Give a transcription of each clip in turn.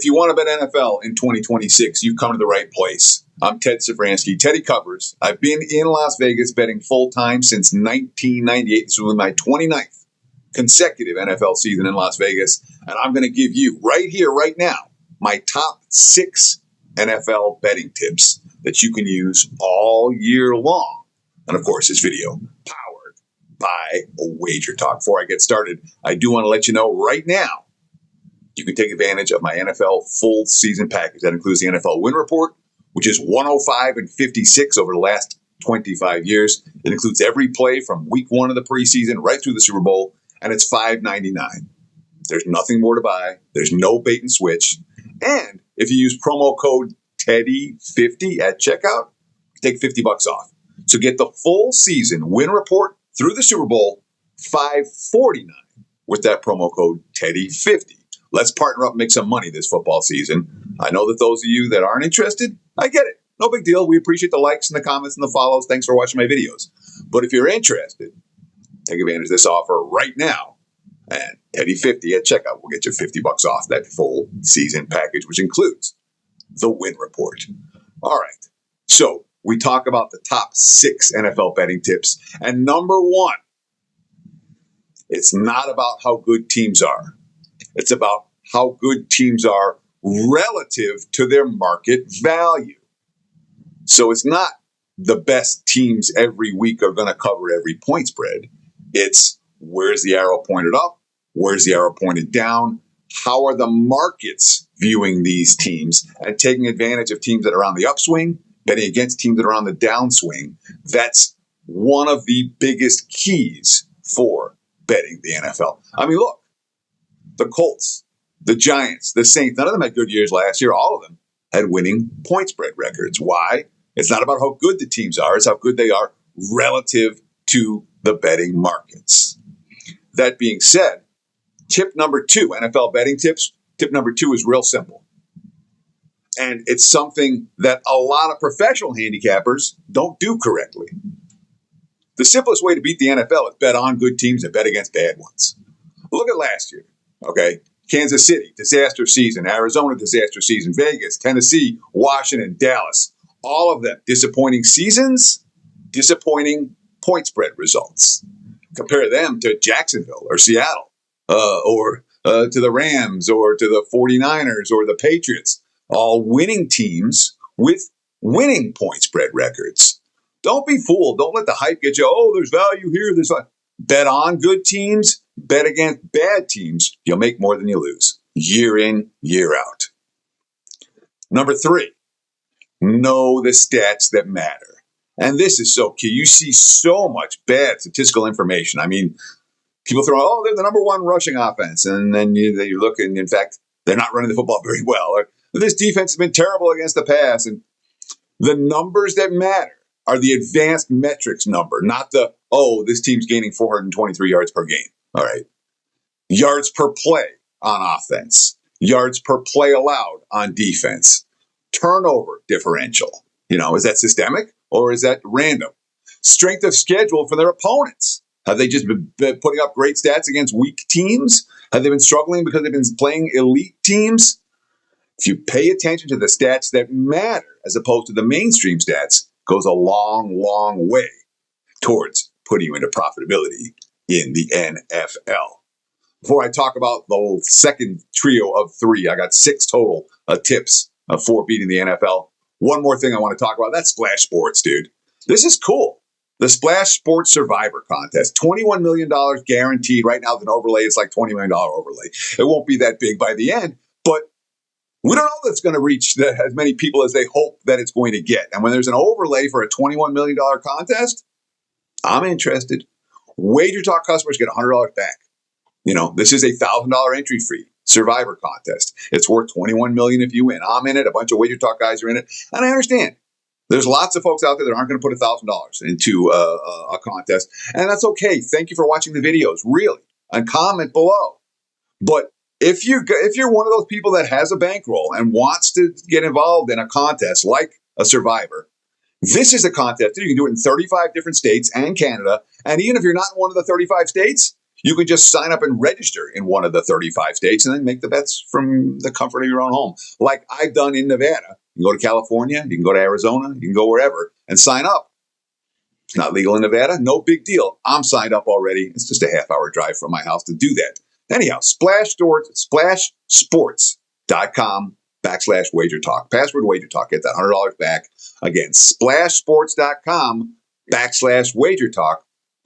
If you want to bet NFL in 2026, you've come to the right place. I'm Ted Safransky. Teddy covers. I've been in Las Vegas betting full-time since 1998. This was my 29th consecutive NFL season in Las Vegas. And I'm going to give you right here, right now, my top 6 NFL betting tips that you can use all year long. And of course, this video powered by WagerTalk. Before I get started, I do want to let you know right now, you can take advantage of my NFL full season package. That includes the NFL win report, which is 105 and 56 over the last 25 years. It includes every play from week 1 of the preseason right through the Super Bowl, and it's $5.99. There's nothing more to buy. There's no bait and switch. And if you use promo code TEDDY50 at checkout, take $50 off. So get the full season win report through the Super Bowl, $5.49 with that promo code TEDDY50. Let's partner up and make some money this football season. I know that those of you that aren't interested, I get it. No big deal. We appreciate the likes and the comments and the follows. Thanks for watching my videos. But if you're interested, take advantage of this offer right now. And Teddy50 at checkout will get you $50 off that full season package, which includes the win report. All right. So we talk about the top 6 NFL betting tips. And number 1, it's not about how good teams are. It's about how good teams are relative to their market value. So it's not the best teams every week are going to cover every point spread. It's where's the arrow pointed up? Where's the arrow pointed down? How are the markets viewing these teams and taking advantage of teams that are on the upswing, betting against teams that are on the downswing? That's one of the biggest keys for betting the NFL. I mean, look. The Colts, the Giants, the Saints, none of them had good years last year. All of them had winning point spread records. Why? It's not about how good the teams are. It's how good they are relative to the betting markets. That being said, tip number 2, NFL betting tips. Tip number 2 is real simple. And it's something that a lot of professional handicappers don't do correctly. The simplest way to beat the NFL is bet on good teams and bet against bad ones. Look at last year. Okay, Kansas City, disaster season. Arizona, disaster season. Vegas, Tennessee, Washington, Dallas. All of them disappointing seasons, disappointing point spread results. Compare them to Jacksonville or Seattle or to the Rams or to the 49ers or the Patriots. All winning teams with winning point spread records. Don't be fooled. Don't let the hype get you. Oh, there's value here. There's value. Bet on good teams. Bet against bad teams, you'll make more than you lose, year in, year out. Number 3, know the stats that matter. And this is so key. You see so much bad statistical information. I mean, people throw, oh, they're the number 1 rushing offense. And then you look, and in fact, they're not running the football very well. Or this defense has been terrible against the pass. And the numbers that matter are the advanced metrics number, not the, oh, this team's gaining 423 yards per game. All right. Yards per play on offense. Yards per play allowed on defense. Turnover differential. Is that systemic or is that random? Strength of schedule for their opponents. Have they just been putting up great stats against weak teams? Have they been struggling because they've been playing elite teams? If you pay attention to the stats that matter as opposed to the mainstream stats, goes a long, long way towards putting you into profitability in the NFL. Before I talk about the second trio of 3, I got 6 total tips for beating the NFL. One more thing I want to talk about, that's Splash Sports, dude. This is cool. The Splash Sports Survivor Contest, $21 million guaranteed. Right now, the overlay is like $20 million overlay. It won't be that big by the end, but we don't know that it's going to reach as many people as they hope that it's going to get. And when there's an overlay for a $21 million contest, I'm interested. WagerTalk customers get $100 back. This is a $1,000 entry fee survivor contest. It's worth $21 million if you win. I'm in it. A bunch of WagerTalk guys are in it. And I understand. There's lots of folks out there that aren't going to put $1,000 into a contest. And that's okay. Thank you for watching the videos, really. And comment below. But if you're one of those people that has a bankroll and wants to get involved in a contest like a survivor, this is a contest. You can do it in 35 different states and Canada. And even if you're not in one of the 35 states, You can just sign up and register in one of the 35 states and then make the bets from the comfort of your own home. Like I've done in Nevada. You can go to California, you can go to Arizona, you can go wherever and sign up. It's not legal in Nevada. No big deal. I'm signed up already. It's just a half-hour drive from my house to do that. Anyhow, splashsports.com/WagerTalk. Password WagerTalk. Get that $100 back. Again, splashsports.com/WagerTalk.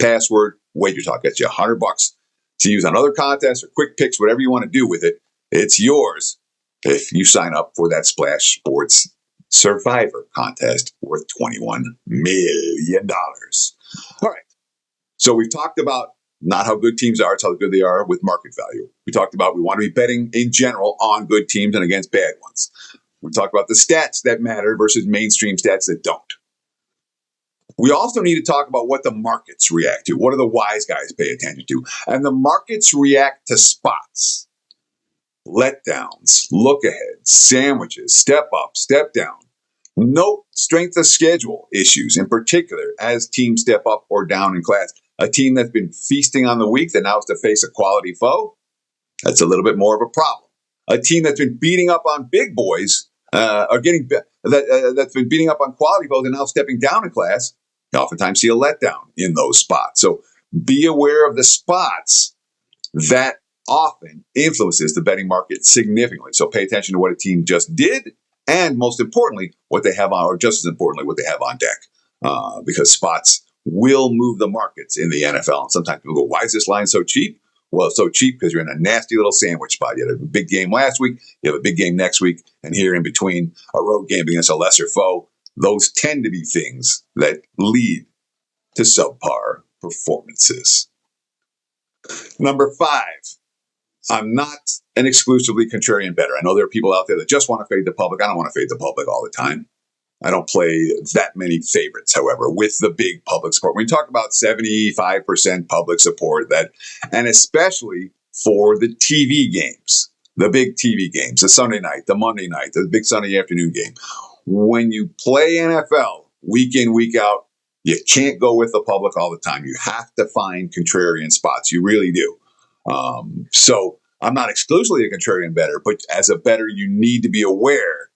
Password WagerTalk. Gets you $100 to use on other contests or quick picks, whatever you want to do with it. It's yours if you sign up for that Splash Sports Survivor contest worth $21 million. All right. So we've talked about not how good teams are, it's how good they are with market value. We talked about we want to be betting in general on good teams and against bad ones. We talked about the stats that matter versus mainstream stats that don't. We also need to talk about what the markets react to. What do the wise guys pay attention to? And the markets react to spots. Letdowns, look ahead, sandwiches, step up, step down. Note strength of schedule issues, in particular, as teams step up or down in class. A team that's been feasting on the weak that now has to face a quality foe, that's a little bit more of a problem. A team that's been beating up on big boys, that's been beating up on quality foes and now stepping down in class, you oftentimes see a letdown in those spots. So be aware of the spots that often influences the betting market significantly. So pay attention to what a team just did, and most importantly, what they have on, or just as importantly, what they have on deck. Because spots will move the markets in the NFL. And sometimes people go, why is this line so cheap? Well, it's so cheap because you're in a nasty little sandwich spot. You had a big game last week, you have a big game next week, and here in between a road game against a lesser foe, those tend to be things that lead to subpar performances. Number 5. I'm not an exclusively contrarian bettor. I know there are people out there that just want to fade the public. I don't want to fade the public all the time. I don't play that many favorites, however, with the big public support. When you talk about 75% public support, that, and especially for the TV games, the big TV games, the Sunday night, the Monday night, the big Sunday afternoon game. When you play NFL week in, week out, you can't go with the public all the time. You have to find contrarian spots. You really do. So I'm not exclusively a contrarian bettor, but as a bettor, you need to be aware,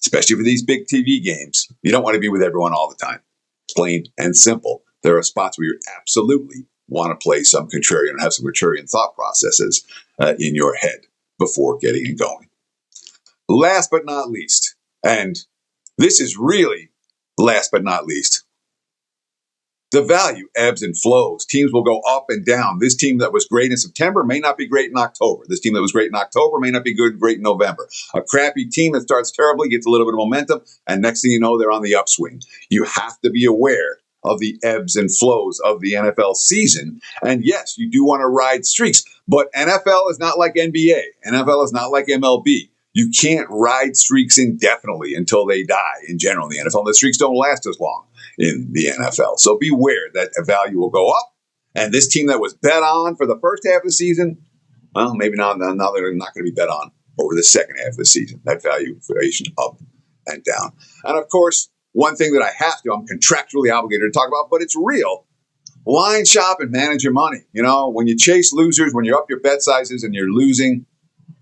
especially for these big TV games, you don't want to be with everyone all the time. Plain and simple. There are spots where you absolutely want to play some contrarian and have some contrarian thought processes in your head before getting and going. Last but not least, and this is really last but not least, the value ebbs and flows. Teams will go up and down. This team that was great in September may not be great in October. This team that was great in October may not be great in November. A crappy team that starts terribly gets a little bit of momentum, and next thing you know, they're on the upswing. You have to be aware of the ebbs and flows of the NFL season. And yes, you do want to ride streaks, but NFL is not like NBA. NFL is not like MLB. You can't ride streaks indefinitely until they die in general in the NFL. The streaks don't last as long in the NFL. So beware that a value will go up. And this team that was bet on for the first half of the season, well, maybe now they're not going to be bet on over the second half of the season. That valuation up and down. And of course, one thing that I have to, I'm contractually obligated to talk about, but it's real. Line shop and manage your money. You know, when you chase losers, when you're up your bet sizes and you're losing,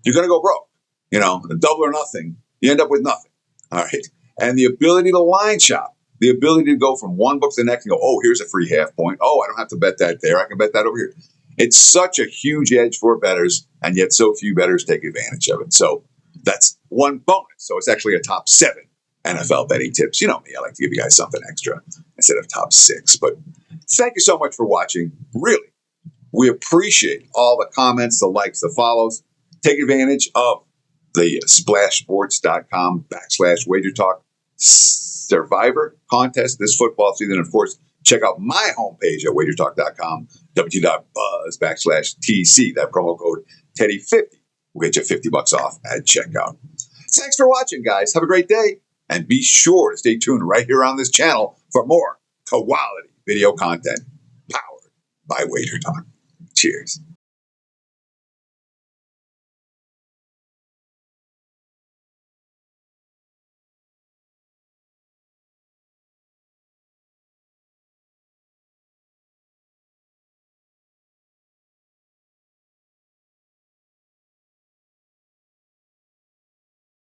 you're going to go broke. You know, double or nothing, you end up with nothing. All right. And the ability to line shop, the ability to go from one book to the next and go, oh, here's a free half point. Oh, I don't have to bet that there. I can bet that over here. It's such a huge edge for bettors, and yet so few bettors take advantage of it. So that's one bonus. So it's actually a top 7 NFL betting tips. You know me, I like to give you guys something extra instead of top 6. But thank you so much for watching. Really, we appreciate all the comments, the likes, the follows. Take advantage of the splashsports.com/WagerTalk Survivor contest this football season. Of course, check out my homepage at WagerTalk.com, www.buzz/TC. That promo code Teddy50 will get you $50 off at checkout. Thanks for watching, guys. Have a great day, and be sure to stay tuned right here on this channel for more quality video content powered by WagerTalk. Cheers.